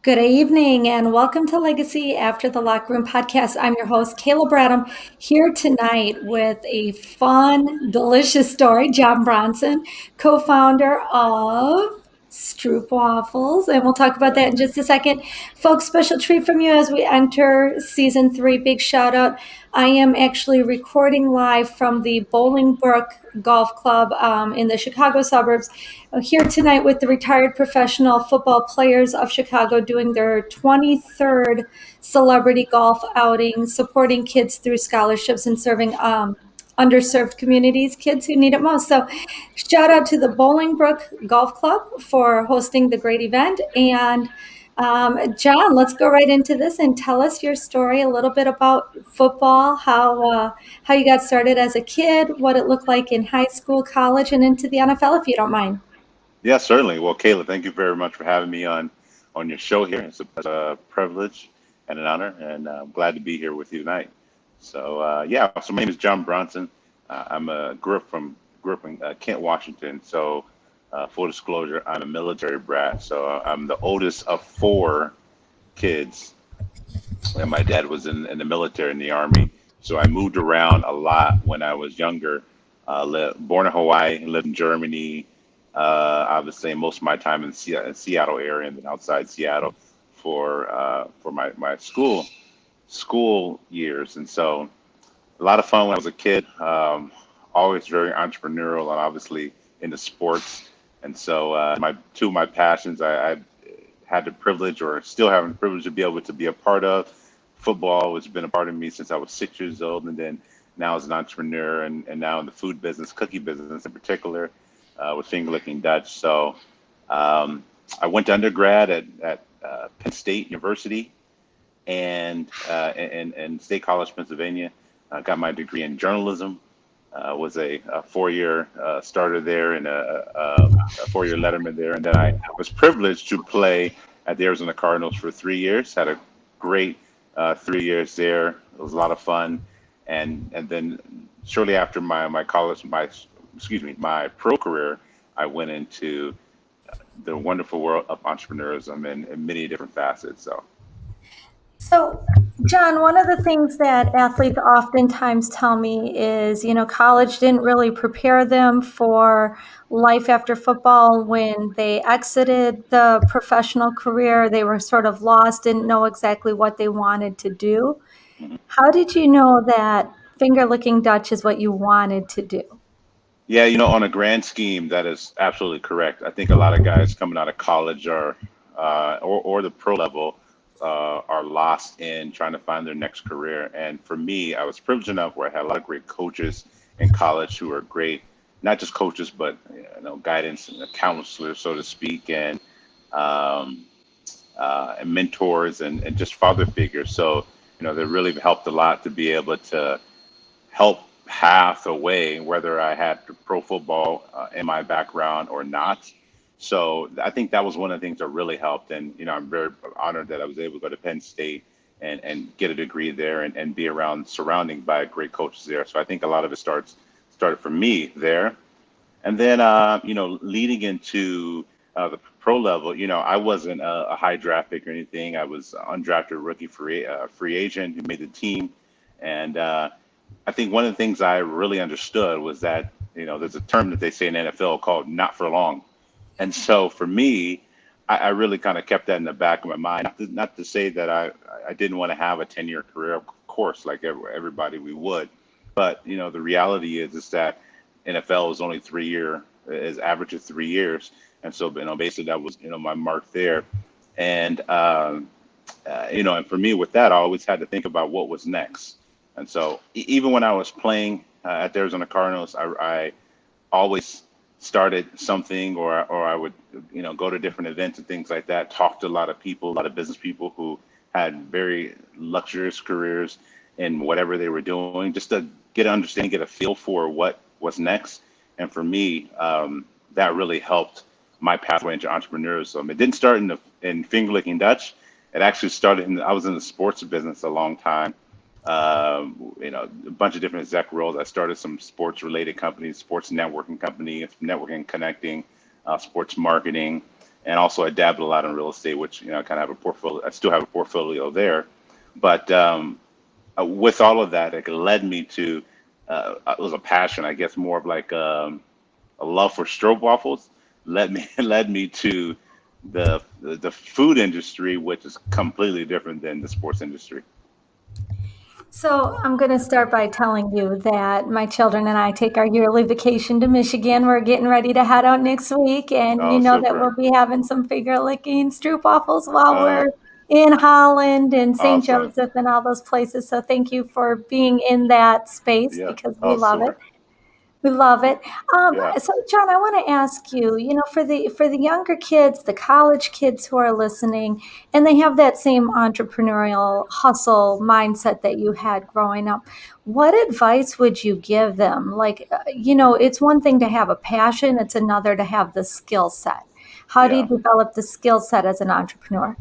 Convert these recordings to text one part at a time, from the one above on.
Good evening and welcome to Legacy After the Locker Room podcast. I'm your host, Kayla Bradham, here tonight with a fun, delicious story. John Bronson, co founder of Stroop waffles, and we'll talk about that in just a second. Folks, special treat from you as we enter season 3. Big shout out. I am actually recording live from the Bolingbrook Golf Club in the Chicago suburbs here tonight with the retired professional football players of Chicago doing their 23rd celebrity golf outing, supporting kids through scholarships and serving underserved communities, kids who need it most. So, shout out to the Bolingbrook Golf Club for hosting the great event. And John, let's go right into this and tell us your story a little bit about football, how you got started as a kid, what it looked like in high school, college, and into the NFL, if you don't mind. Yeah, certainly. Well, Kayla, thank you very much for having me on your show here. It's a privilege and an honor, and I'm glad to be here with you tonight. So my name is John Bronson. I'm a grew up in Kent, Washington. So, full disclosure, I'm a military brat. So I'm the oldest of four kids, and my dad was in the military in the army. So I moved around a lot when I was younger. Born in Hawaii, lived in Germany. I would say most of my time in Seattle area and then outside Seattle for my school years. And so a lot of fun when I was a kid. Always very entrepreneurial and obviously into sports. And so my two of my passions I had the privilege or still having the privilege to be able to be a part of. Football has been a part of me since I was 6 years old, and then now as an entrepreneur and now in the food business, cookie business in particular, with finger licking Dutch. So I went to undergrad at Penn State University and State College, Pennsylvania. Got my degree in journalism. Was a 4 year starter there and a 4 year letterman there. And then I was privileged to play at the Arizona Cardinals for 3 years. Had a great 3 years there. It was a lot of fun. And then shortly after my pro career, I went into the wonderful world of entrepreneurship in many different facets. So So, John, one of the things that athletes oftentimes tell me is, college didn't really prepare them for life after football. When they exited the professional career, they were sort of lost, didn't know exactly what they wanted to do. mhm. How did you know that finger licking Dutch is what you wanted to do? Yeah, on a grand scheme, that is absolutely correct. I think a lot of guys coming out of college or the pro level are lost in trying to find their next career. And for me, I was privileged enough where I had a lot of great coaches in college who are great, not just coaches, but guidance and counselors, so to speak, um, and mentors and just father figures. So they really helped a lot to be able to help path away, whether I had pro football in my background or not. So I think that was one of the things that really helped. And, I'm very honored that I was able to go to Penn State and get a degree there and be around surrounding by great coaches there. So I think a lot of it started for me there. And then, leading into the pro level, I wasn't a high draft pick or anything. I was undrafted rookie free agent who made the team. And I think one of the things I really understood was that, there's a term that they say in NFL called not for long. And so for me, I really kind of kept that in the back of my mind. Not to say that I didn't want to have a 10-year career, of course, like everybody we would. But, the reality is that NFL is only 3 year, is average of 3 years. And so, basically that was, my mark there. And, and for me with that, I always had to think about what was next. And so even when I was playing at the Arizona Cardinals, I always started something or I would, go to different events and things like that, talk to a lot of people, a lot of business people who had very luxurious careers in whatever they were doing, just to get an understanding, get a feel for what was next. And for me, that really helped my pathway into entrepreneurship. It didn't start in finger licking Dutch. It actually started I was in the sports business a long time. A bunch of different exec roles. I started some sports related companies, sports networking company, networking, connecting, sports marketing. And also I dabbled a lot in real estate, which, I kind of have a portfolio. I still have a portfolio there. But with all of that, it led me to, it was a passion, I guess, more of like a love for stroop waffles led me led me to the food industry, which is completely different than the sports industry. So I'm going to start by telling you that my children and I take our yearly vacation to Michigan. We're getting ready to head out next week, and you Oh, know that super. we'll be having some finger licking stroopwafels while Oh, we're in Holland and St. awesome. Joseph and all those places. So thank you for being in that space Yeah. because we Oh, love it. super. We love it. Yeah. So, John, I want to ask you, for the younger kids, the college kids who are listening, and they have that same entrepreneurial hustle mindset that you had growing up, what advice would you give them? Like, it's one thing to have a passion; it's another to have the skill set. How do you Yeah. develop the skill set as an entrepreneur?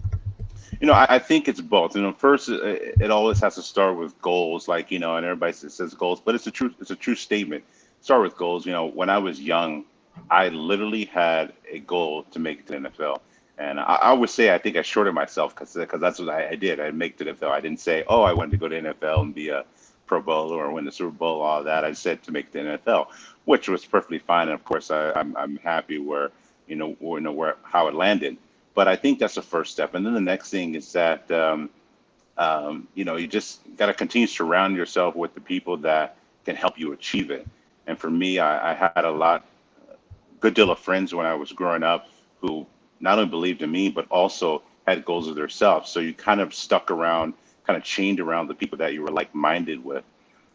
I think it's both. First, it always has to start with goals, like, and everybody says goals, but it's a true statement. Start with goals. When I was young, I literally had a goal to make it to the NFL. And I would say I think I shorted myself because that's what I did. I make to the NFL. I didn't say, oh, I wanted to go to the NFL and be a Pro Bowler or win the Super Bowl, all that. I said to make the NFL, which was perfectly fine. And of course, I'm happy where, where how it landed. But I think that's the first step. And then the next thing is that, you just got to continue to surround yourself with the people that can help you achieve it. And for me, I had a good deal of friends when I was growing up who not only believed in me, but also had goals of themselves. So you kind of stuck around, kind of chained around the people that you were like-minded with.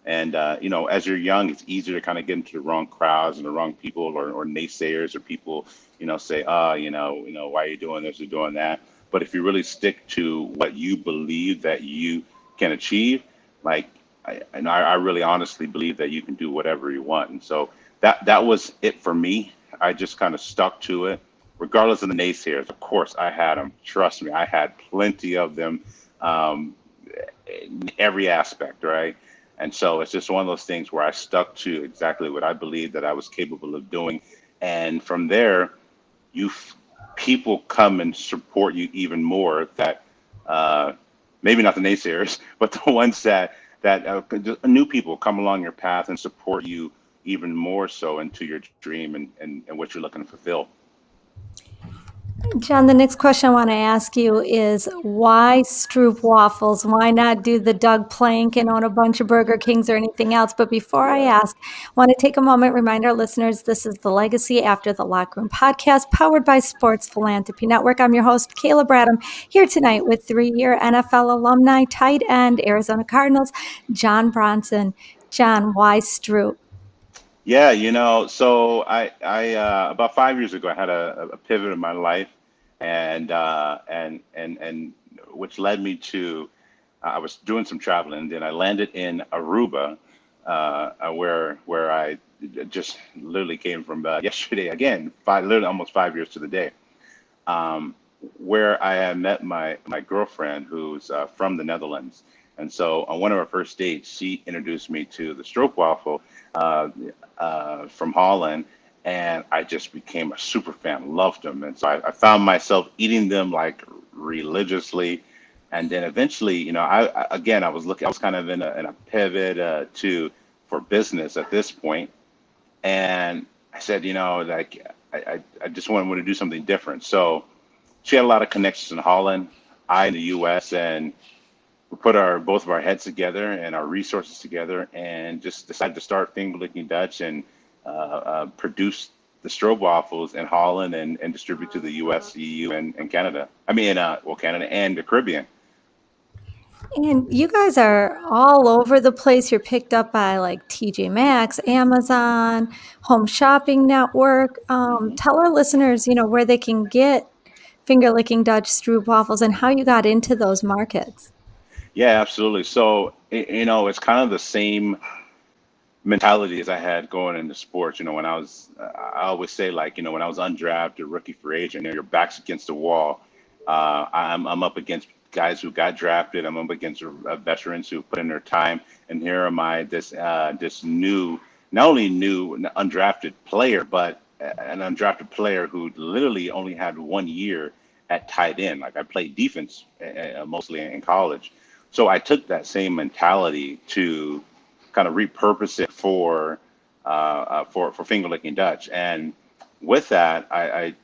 And as you're young, it's easier to kind of get into the wrong crowds and the wrong people, or naysayers, or people, say, why are you doing this or doing that? But if you really stick to what you believe that you can achieve, like, I really honestly believe that you can do whatever you want. And so that was it for me. I just kind of stuck to it, regardless of the naysayers. Of course, I had them. Trust me, I had plenty of them, um, in every aspect, right? And so it's just one of those things where I stuck to exactly what I believed that I was capable of doing. And from there, you people come and support you even more. That uh, maybe not the naysayers, but the ones that just new people come along your path and support you even more so into your dream and what you're looking to fulfill. John, the next question I want to ask you is why Stroop waffles? Why not do the Doug Plank and own a bunch of Burger Kings or anything else? But before I Yeah. ask, I want to take a moment, remind our listeners this is the Legacy After the Locker Room podcast powered by Sports Philanthropy Network. I'm your host, Kayla Bradham, here tonight with 3-year NFL alumni, tight end, Arizona Cardinals, John Bronson. John, why Stroop? Yeah, so I about 5 years ago I had a pivot in my life, and which led me to, I was doing some traveling, and then I landed in Aruba, where I just literally came from, yesterday again, literally almost 5 years to the day, um, where I had met my girlfriend, who's from the Netherlands. And so on one of our first dates, she introduced me to the stroopwafel, uh, from Holland, and I just became a super fan, loved them. And so I found myself eating them like religiously. And then eventually, again, I was kind of in a pivot, for business at this point. And I said, like, I just wanted to do something different. So she had a lot of connections in Holland, I in the U.S., and we put our both of our heads together and our resources together, and just decided to start Finger Licking Dutch, and produce the strobe waffles in Holland, and distribute to the U.S., EU, and Canada. I mean, Canada and the Caribbean. And you guys are all over the place. You're picked up by like TJ Maxx, Amazon, Home Shopping Network. Hmm. Tell our listeners, where they can get finger licking Dutch Stroop waffles and how you got into those markets. Yeah, absolutely. So, it's kind of the same mentality as I had going into sports. When I always say, like, when I was undrafted, rookie free agent, your back's against the wall. I'm up against guys who got drafted. I'm up against veterans who put in their time, and here am I, this new, not only new undrafted player, but an undrafted player who literally only had 1 year at tight end. Like I played defense mostly in college, so I took that same mentality to kind of repurpose it for finger licking Dutch. And with that, I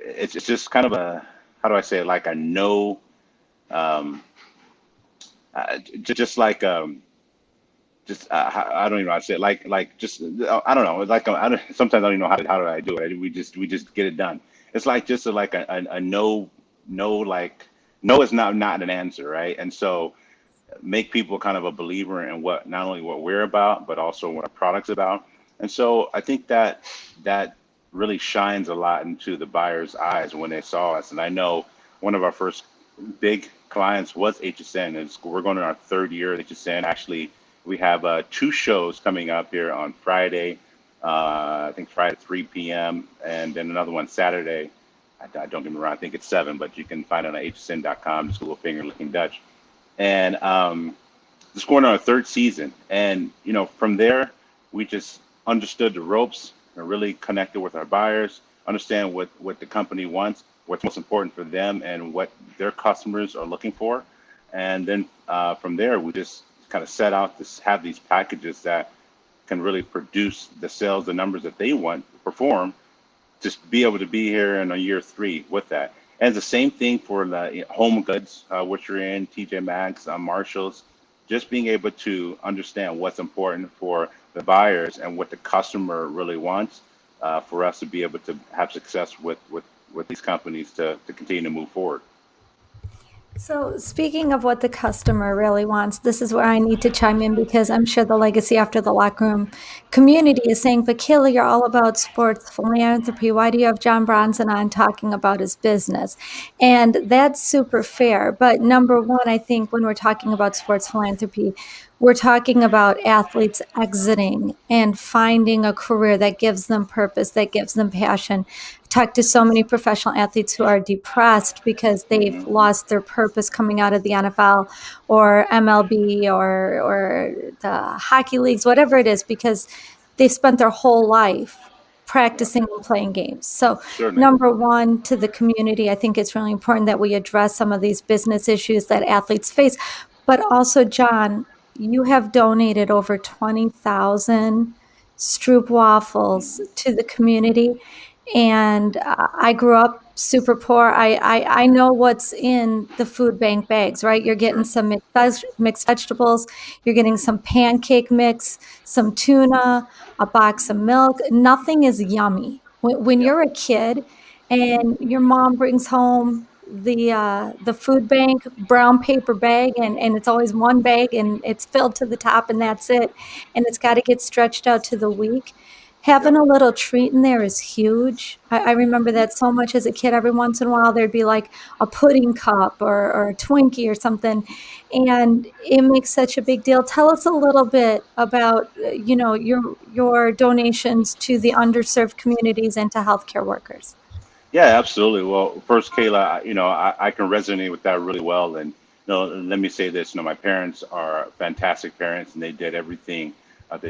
it's just kind of a, how do I say it, like a no, um, just like just I don't even know how to say it. Like just I don't know. Like I don't, sometimes I don't even know how do I do it. We just get it done. It's like just a no, no, like no is not an answer, right? And so make people kind of a believer in what, not only what we're about, but also what our product's about. And so I think that that really shines a lot into the buyer's eyes when they saw us. And I know one of our first big clients was HSN, and we're going on our third year at HSN. Actually, we have two shows coming up here on Friday. I think Friday at 3 p.m. and then another one Saturday. I don't get me wrong, I think it's 7, but you can find it on hsn.com, just a little finger licking Dutch. And just going on our third season. And, from there, we just understood the ropes and really connected with our buyers, understand what the company wants, what's most important for them, and what their customers are looking for. And then from there, we just kind of set out to have these packages that can really produce the sales, the numbers that they want to perform, just be able to be here in a year 3 with that. And the same thing for the home goods, which are in TJ Maxx, Marshalls, just being able to understand what's important for the buyers and what the customer really wants, for us to be able to have success with these companies to continue to move forward. So, speaking of what the customer really wants, this is where I need to chime in because I'm sure the legacy after the locker room community is saying, but Kayla, you're all about sports philanthropy. Why do you have John Bronson on talking about his business? And that's super fair. But number one, I think when we're talking about sports philanthropy, we're talking about athletes exiting and finding a career that gives them purpose, that gives them passion. Talk to so many professional athletes who are depressed because they've Hmm. lost their purpose coming out of the NFL or MLB or the hockey leagues, whatever it is, because they've spent their whole life Yeah, practicing and playing games. So, certainly. number one, to the community, I think it's really important that we address some of these business issues that athletes face. But also, John, you have donated over 20,000 Stroop waffles Hmm. to the community. And I grew up super poor. I know what's in the food bank bags, right? You're getting Sure. some mixed vegetables, you're getting some pancake mix, some tuna, a box of milk. Nothing is yummy. When Yeah. you're a kid and your mom brings home the food bank brown paper bag and it's always one bag and it's filled to the top and that's it. And it's got to get stretched out to the week. Yeah. Having a little treat in there is huge. I remember that so much as a kid. Every once in a while, there'd be like a pudding cup or a Twinkie or something, and it makes such a big deal. Tell us a little bit about, your donations to the underserved communities and to healthcare workers. Yeah, absolutely. Well, first, Kayla, I can resonate with that really well. And let me say this: my parents are fantastic parents, and they did everything that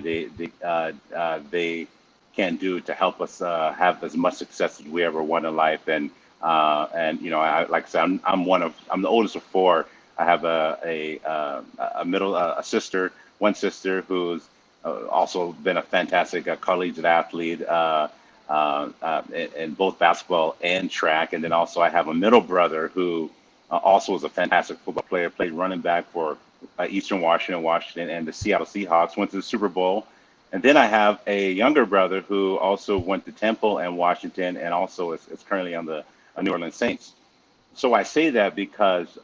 they can do to help us have as much success as we ever want in life. And like I said, I'm the oldest of 4. I have a middle a sister, one sister who's also been a fantastic collegiate athlete. In both basketball and track. And then also I have a middle brother who also was a fantastic football player, played running back for Eastern Washington, and the Seattle Seahawks, went to the Super Bowl. And then I have a younger brother who also went to Temple and Washington, and also is currently on the New Orleans Saints. So I say that because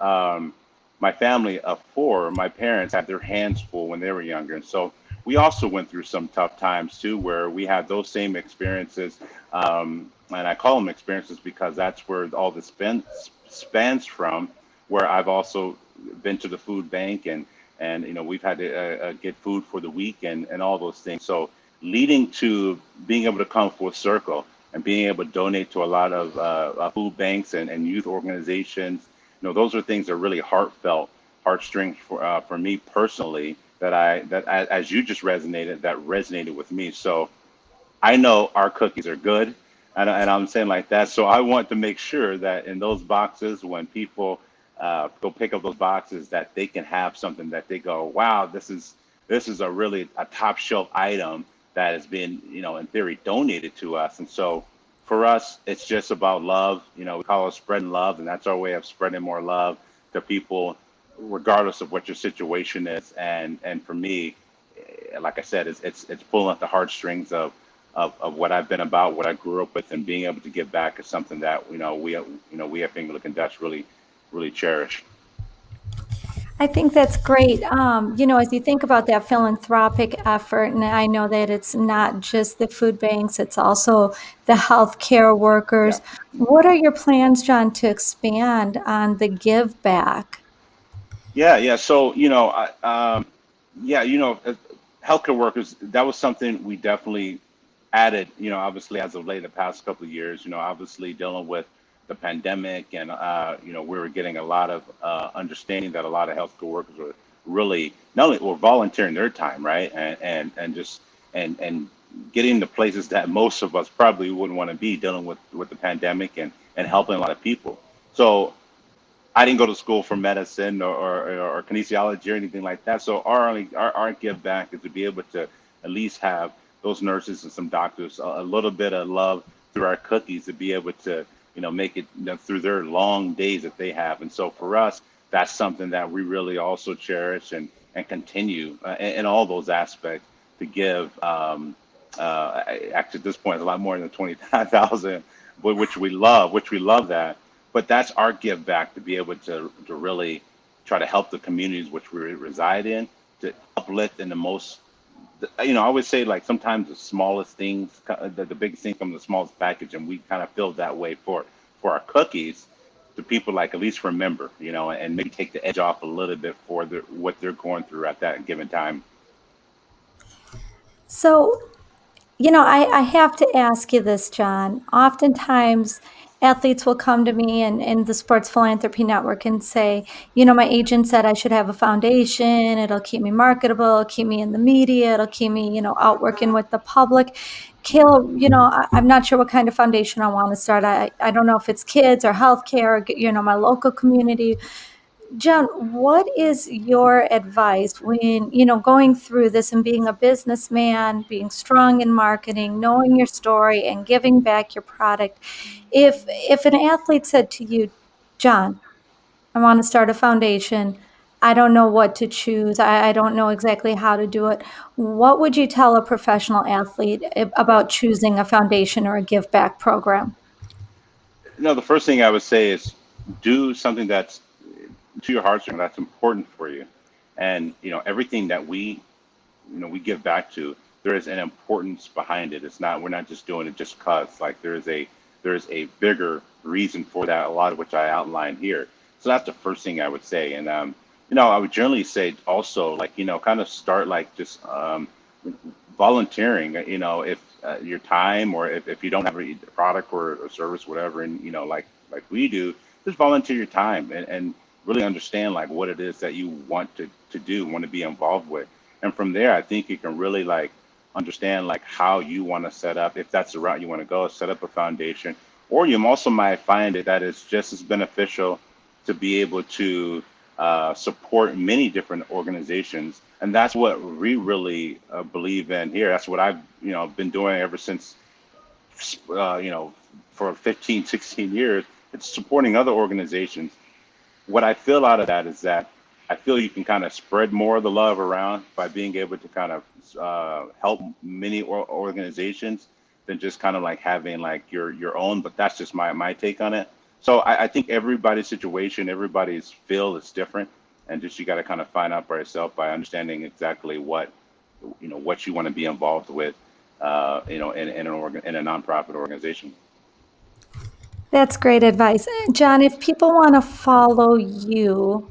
my family of 4, my parents had their hands full when they were younger. And so we also went through some tough times too, where we had those same experiences. And I call them experiences because that's where all this spans from, where I've also been to the food bank and we've had to get food for the week and all those things. So leading to being able to come full circle and being able to donate to a lot of food banks and youth organizations. Those are things that are really heartfelt, heartstrings for me personally. That as you just resonated, that resonated with me. So I know our cookies are good, and I'm saying like that. So I want to make sure that in those boxes, when people go pick up those boxes, that they can have something that they go, wow, this is a really a top shelf item that has been, in theory, donated to us. And so for us, it's just about love. We call it spreading love, and that's our way of spreading more love to people, regardless of what your situation is. And for me, like I said, it's pulling at the heartstrings of what I've been about, what I grew up with, and being able to give back is something that we at Finger Licking Dutch really cherish. I think that's great. As you think about that philanthropic effort, and I know that it's not just the food banks, it's also the healthcare Yeah. workers. What are your plans, John, to expand on the give back? Yeah, yeah. So, yeah, healthcare workers, that was something we definitely added, obviously as of late the past couple of years, obviously dealing with the pandemic and, we were getting a lot of understanding that a lot of healthcare workers were really not only were volunteering their time, right? And just, and getting to places that most of us probably wouldn't want to be dealing with the pandemic and helping a lot of people. So I didn't go to school for medicine or kinesiology or anything like that. So our give back is to be able to at least have those nurses and some doctors a little bit of love through our cookies to be able to make it through their long days that they have. And so for us, that's something that we really also cherish and continue in all those aspects to give. Actually, at this point, a lot more than 20,000, which we love that, but that's our give back to be able to really try to help the communities which we reside in, to uplift in the most, I would say, like, sometimes the smallest things, the biggest thing from the smallest package, and we kind of feel that way for our cookies, to people, like, at least remember, and maybe take the edge off a little bit for what they're going through at that given time. So, I have to ask you this, John. Oftentimes, athletes will come to me and the Sports Philanthropy Network and say, my agent said I should have a foundation. It'll keep me marketable, keep me in the media, it'll keep me, out working with the public. Kayla, I'm not sure what kind of foundation I want to start. I don't know if it's kids or healthcare, or, my local community. John, what is your advice when, going through this and being a businessman, being strong in marketing, knowing your story and giving back your product? If an athlete said to you, John, I want to start a foundation, I don't know what to choose, I don't know exactly how to do it. What would you tell a professional athlete about choosing a foundation or a give back program? No, the first thing I would say is do something that's to your heartstrings, that's important for you. And everything that we give back to, there is an importance behind it. It's not, we're not just doing it just cause, like, there is a bigger reason for that, a lot of which I outlined here. So that's the first thing I would say. And I would generally say also, like, kind of start, like, just volunteering, if your time, or if you don't have a product or service, whatever, and like we do, just volunteer your time and really understand, like, what it is that you want to do, want to be involved with. And from there, I think you can really, like, understand, like, how you want to set up, if that's the route you want to go, set up a foundation. Or you also might find it that it's just as beneficial to be able to support many different organizations. And that's what we really believe in here. That's what I've been doing ever since, uh, you know for 15, 16 years. It's supporting other organizations. What I feel out of that is that I feel you can kind of spread more of the love around by being able to kind of help many organizations than just kind of like having, like, your own. But that's just my take on it. So I think everybody's situation, everybody's feel is different, and just you got to kind of find out by yourself by understanding exactly what you want to be involved with, in a nonprofit organization. That's great advice. John, if people want to follow you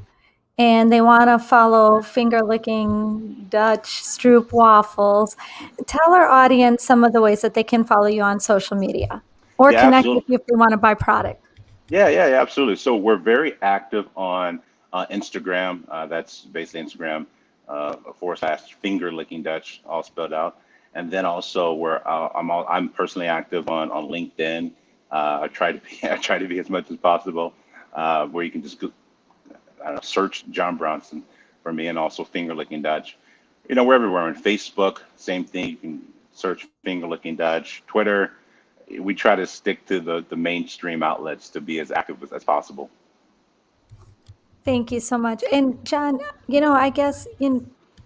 and they want to follow finger licking Dutch Stroop waffles, tell our audience some of the ways that they can follow you on social media or Yeah, connect with absolutely. you if they want to buy product. Yeah, absolutely. So we're very active on Instagram. That's basically Instagram /finger licking Dutch, all spelled out. And then also where I'm personally active on LinkedIn. I try to be I try to be as much as possible. Where you can just go, I don't know, search John Bronson for me, and also Finger Licking Dutch. We're everywhere on Facebook. Same thing. You can search Finger Licking Dutch. Twitter. We try to stick to the mainstream outlets to be as active as possible. Thank you so much. And John, I guess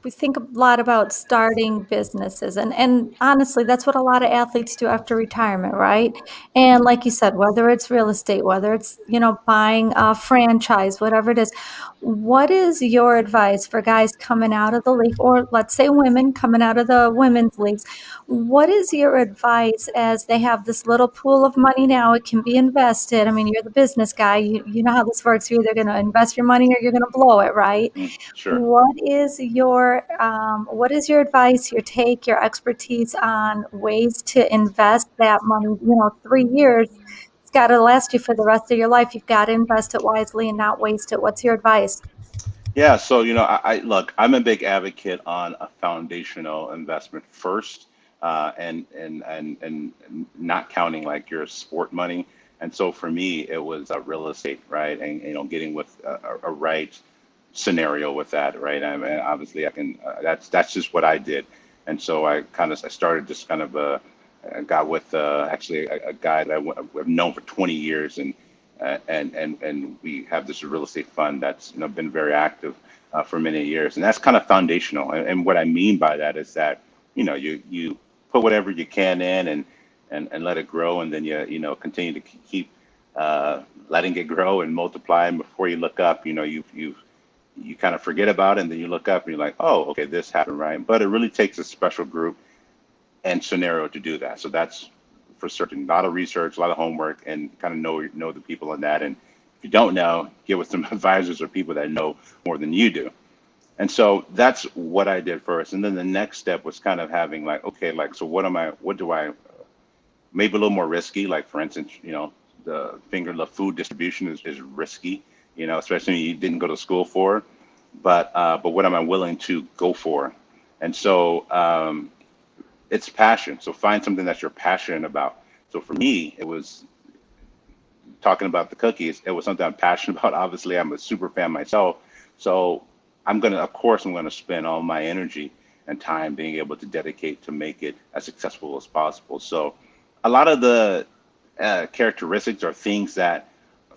we think a lot about starting businesses, and honestly, that's what a lot of athletes do after retirement, right? And like you said, whether it's real estate, whether it's, buying a franchise, whatever it is, what is your advice for guys coming out of the league, or let's say women coming out of the women's leagues? What is your advice as they have this little pool of money now? It can be invested. I mean, you're the business guy. You know how this works. You're either going to invest your money or you're going to blow it, right? Sure. What is your advice, your take, your expertise on ways to invest that money? 3 years, it's got to last you for the rest of your life. You've got to invest it wisely and not waste it. What's your advice? Yeah, so I look, I'm a big advocate on a foundational investment first, and not counting like your sport money. And so for me, it was real estate, right? And getting with a right scenario with that, right? I mean, obviously, I can. That's just what I did, and so I started just kind of I got with actually a guy that I've known for 20 years, and we have this real estate fund that's been very active for many years, and that's kind of foundational. And what I mean by that is that you put whatever you can in, and let it grow, and then continue to keep letting it grow and multiply. And before you look up, you kind of forget about it, and then you look up and you're like, oh, okay, this happened, right? But it really takes a special group and scenario to do that. So that's for certain. A lot of research, a lot of homework, and kind of know the people in that. And if you don't know, get with some advisors or people that know more than you do. And so that's what I did first. And then the next step was kind of having like, okay, like, so what do I, maybe a little more risky? Like, for instance, the food distribution is risky, especially when you didn't go to school for. But what am I willing to go for? And so it's passion. So find something that you're passionate about. So for me, it was talking about the cookies. It was something I'm passionate about. Obviously, I'm a super fan myself. So of course, I'm gonna spend all my energy and time being able to dedicate to make it as successful as possible. So a lot of the characteristics are things that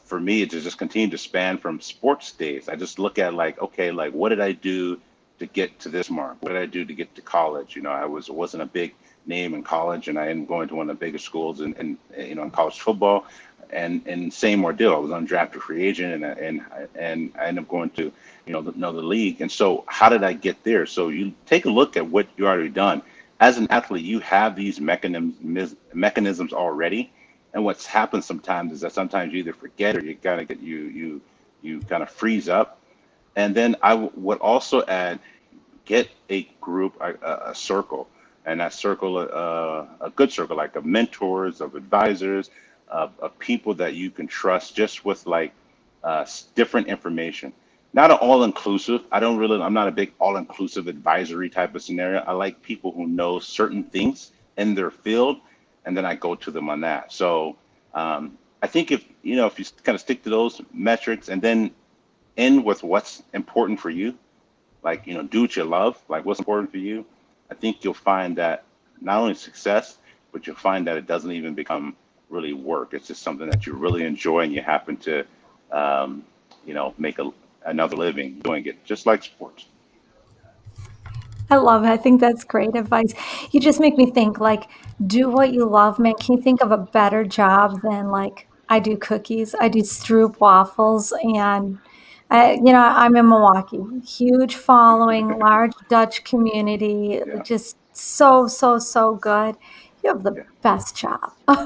for me to just continue to span from sports days. I just look at like, okay, like what did I do to get to this mark? What did I do to get to college? Wasn't a big name in college, and I ended up going to one of the biggest schools in college football, and same ordeal. I was undrafted free agent, and I ended up going to another league. And so how did I get there? So you take a look at what you already done. As an athlete, you have these mechanisms already. And what's happened sometimes is that sometimes you either forget, or you kind of get you kind of freeze up. And then I would also add, get a group, a circle, and that circle, a good circle, like of mentors, of advisors, of people that you can trust, just with like different information. Not an all-inclusive. I'm not a big all-inclusive advisory type of scenario. I like people who know certain things in their field, and then I go to them on that. So I think if you kind of stick to those metrics, and then end with what's important for you, like do what you love, like what's important for you, I think you'll find that not only success, but you'll find that it doesn't even become really work. It's just something that you really enjoy, and you happen to make another living doing it, just like sports. I love it. I think that's great advice. You just make me think, like, do what you love, man. Can you think of a better job than, like, I do cookies, I do Stroop waffles, and I'm in Milwaukee, huge following, large Dutch community, Yeah. just so, so, so good. You have the Yeah. best job. Uh,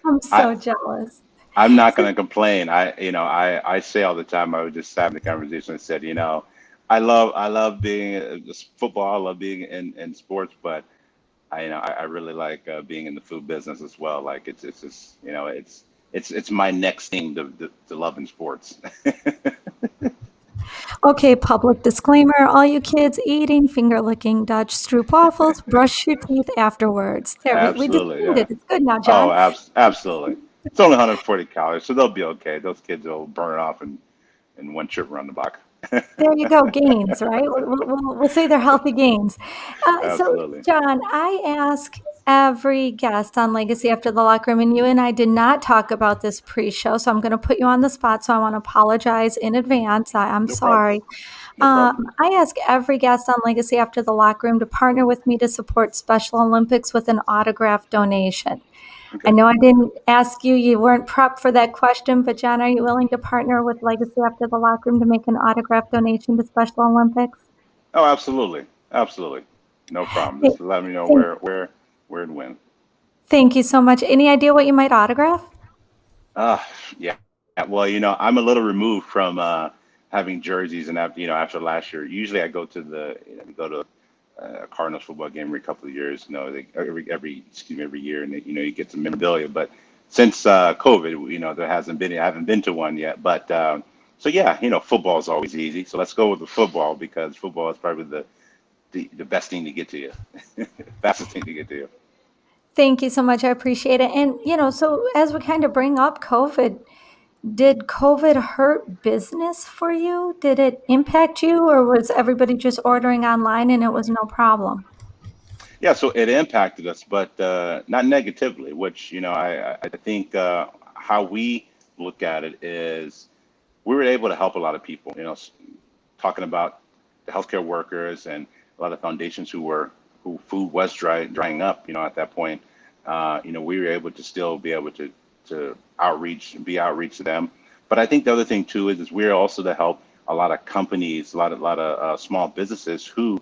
I'm I so jealous. I'm not So going to complain. I say all the time. I was just having the conversation and said, I love being football. I love being in sports, but I really like being in the food business as well. Like it's just it's my next thing to love in sports. Okay, public disclaimer, all you kids eating, finger licking Dutch Stroop waffles, brush your teeth afterwards. There, we just Absolutely, cleaned yeah. it. It's good now, Oh, John. absolutely. It's only 140 calories, so they'll be okay. Those kids will burn it off in one trip around the block. There you go, gains, right? We'll say they're healthy gains. So, Absolutely. John, I ask every guest on Legacy After the Locker Room, and you and I did not talk about this pre-show, so I'm going to put you on the spot. So I want to apologize in advance. I'm No problem. sorry. No problem. I ask every guest on Legacy After the Locker Room to partner with me to support Special Olympics with an autograph donation. I Okay. know I didn't ask you, you weren't prepped for that question, but John, are you willing to partner with Legacy After the Locker Room to make an autograph donation to Special Olympics? Oh, absolutely. Absolutely. No problem. Thank, Just let me know thank, where and when. thank you so much. Any idea what you might autograph? Uh, yeah. Well, I'm a little removed from having jerseys and after last year. Usually I go to we go to a Cardinals football game every couple of years. Every year, and you get some memorabilia. But since COVID, there hasn't been. I haven't been to one yet. But so yeah, football is always easy. So let's go with the football because football is probably the best thing to get to you, fastest thing to get to you. Thank you so much. I appreciate it. And, so as we kind of bring up COVID, did COVID hurt business for you? Did it impact you, or was everybody just ordering online and it was no problem? Yeah, so it impacted us, but not negatively, which, I think how we look at it is we were able to help a lot of people, talking about the healthcare workers and a lot of foundations who food was drying up, at that point. We were able to still be able to outreach to them. But I think the other thing too is we're also to help a lot of companies, a lot of small businesses who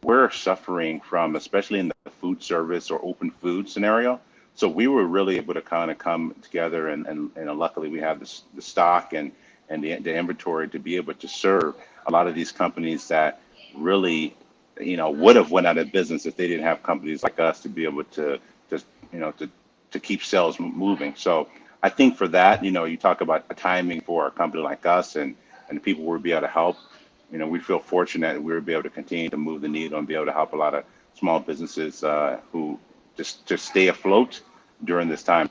we're suffering from, especially in the food service or open food scenario. So we were really able to kind of come together, and luckily we have the stock and the inventory to be able to serve a lot of these companies that really, would have went out of business if they didn't have companies like us to be able to just, to keep sales moving. So I think for that, you talk about a timing for a company like us and the people we'll be able to help. We feel fortunate that we will be able to continue to move the needle and be able to help a lot of small businesses who just stay afloat during this time.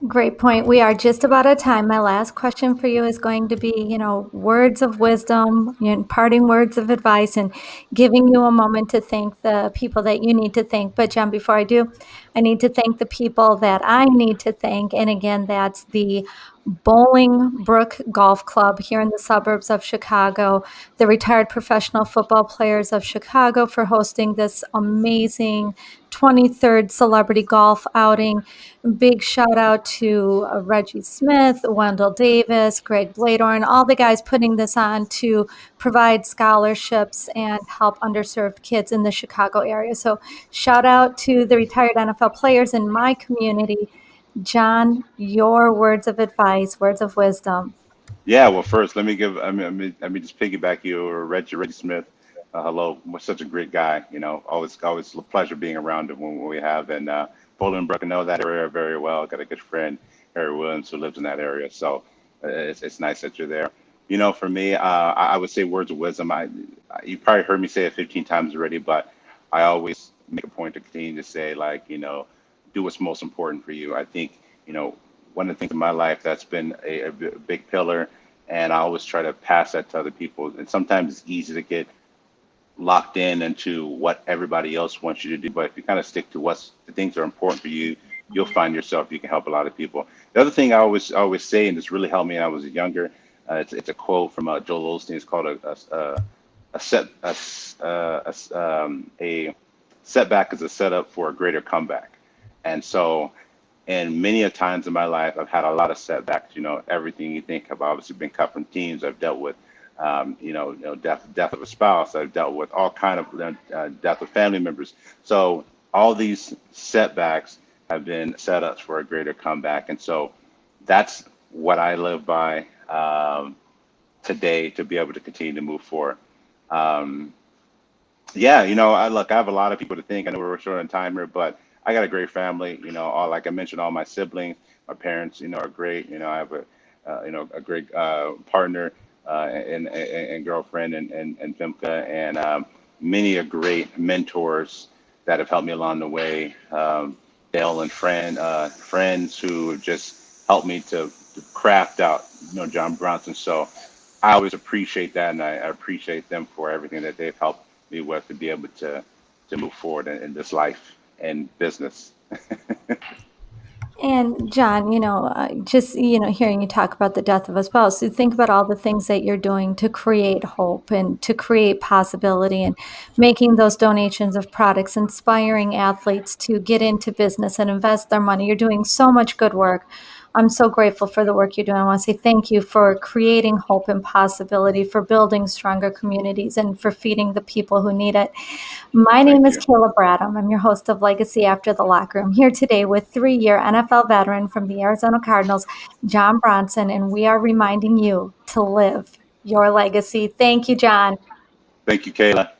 Great point. We are just about at time. My last question for you is going to be, words of wisdom, parting words of advice, and giving you a moment to thank the people that you need to thank. But John, before I do, I need to thank the people that I need to thank. And again, that's the Bolingbrook Golf Club here in the suburbs of Chicago, the retired professional football players of Chicago for hosting this amazing 23rd celebrity golf outing. Big shout out to Reggie Smith, Wendell Davis, Greg Bladorn, all the guys putting this on to provide scholarships and help underserved kids in the Chicago area. So, shout out to the retired NFL players in my community. John, your words of advice, words of wisdom. Yeah, well, first, let me just piggyback you or Reggie Smith. Hello, was such a great guy. Always a pleasure being around him when we have. And Bolingbrook, I know that area very well. Got a good friend, Harry Williams, who lives in that area. So it's nice that you're there. For me, I would say words of wisdom. You probably heard me say it 15 times already, but I always make a point to continue to say, like, do what's most important for you. I think, one of the things in my life that's been a big pillar, and I always try to pass that to other people. And sometimes it's easy to get locked in into what everybody else wants you to do, but if you kind of stick to what's the things that are important for you, you'll find yourself you can help a lot of people. The other thing I always say, and this really helped me when I was younger, it's a quote from Joel Osteen. It's called a set a setback is a setup for a greater comeback. And so, and many a times in my life, I've had a lot of setbacks. Everything you think. I've obviously been cut from teams. I've dealt with, death of a spouse. I've dealt with all kind of death of family members. So all these setbacks have been setups for a greater comeback. And so that's what I live by today to be able to continue to move forward. Um, yeah, I have a lot of people to thank. I know we're short on time here, but I got a great family. All like I mentioned, all my siblings, my parents, are great. I have a great partner. and girlfriend and Femke, and many a great mentors that have helped me along the way. Dale and friends who have just helped me to craft out, John Bronson. So I always appreciate that, and I appreciate them for everything that they've helped me with to be able to move forward in this life and business. And John, just, hearing you talk about the death of a spouse, you think about all the things that you're doing to create hope and to create possibility and making those donations of products, inspiring athletes to get into business and invest their money. You're doing so much good work. I'm so grateful for the work you're doing. I want to say thank you for creating hope and possibility, for building stronger communities, and for feeding the people who need it. My name Thank is you. Kayla Bradham. I'm your host of Legacy After the Locker Room, here today with 3-year NFL veteran from the Arizona Cardinals, John Bronson, and we are reminding you to live your legacy. Thank you, John. Thank you, Kayla.